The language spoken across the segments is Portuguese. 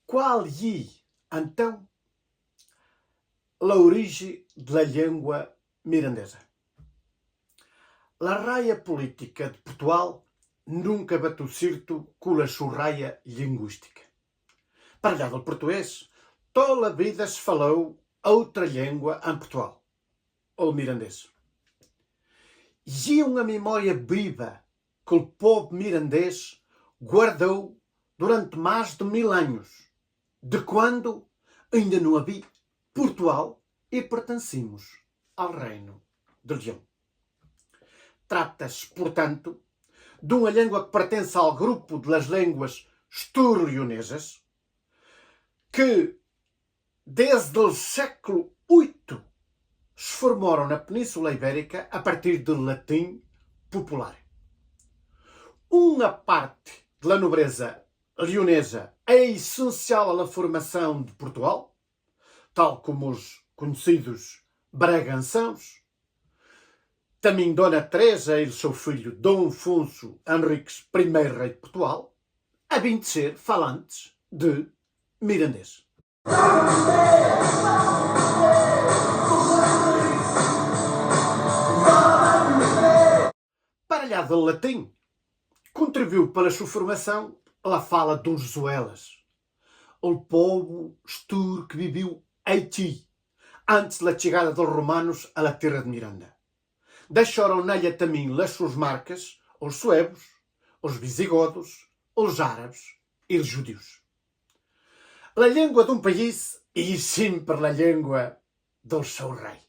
Qual é, então, a origem da língua mirandesa? A raia política de Portugal nunca bateu certo com a sua raia linguística. Para lá do português, toda a vida se falou outra língua em Portugal, o mirandês. E uma memória viva que o povo mirandês guardou durante mais de 1000 anos, de quando ainda não havia Portugal e pertencíamos ao Reino de Leão. Trata-se, portanto, de uma língua que pertence ao grupo das línguas esturlionesas, que desde o século VIII se formaram na Península Ibérica a partir do latim popular. Uma parte da nobreza leonesa é essencial à formação de Portugal, tal como os conhecidos bragançãos. Também Dona Teresa e o seu filho Dom Afonso Henriques I, rei de Portugal, a bem de ser falantes de mirandês. Para lá do latim, contribuiu para a sua formação a fala dos Zuelas, o povo estur que viveu aqui antes da chegada dos romanos à terra de Miranda. Deixaram nela também as suas marcas os suevos, os visigodos, os árabes e os judeus. A língua de um país é sempre a língua do seu rei.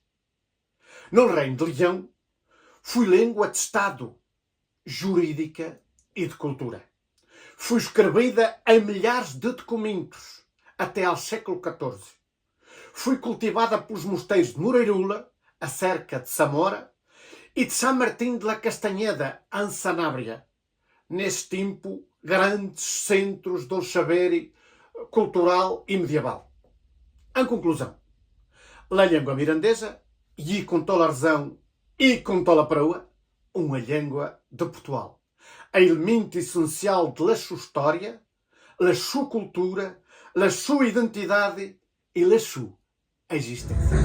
No Reino de Leão, foi língua de Estado, jurídica e de cultura. Foi escrevida em milhares de documentos até ao século XIV. Foi cultivada pelos mosteiros de Moreirula, acerca de Samora, e de São Martim de la Castanheda, em Sanabria. Nesse tempo, grandes centros do saber cultural e medieval. Em conclusão, a língua mirandesa, e com toda a razão e com toda a proa, uma língua de Portugal. É elemento essencial da sua história, da sua cultura, da sua identidade e da sua existência.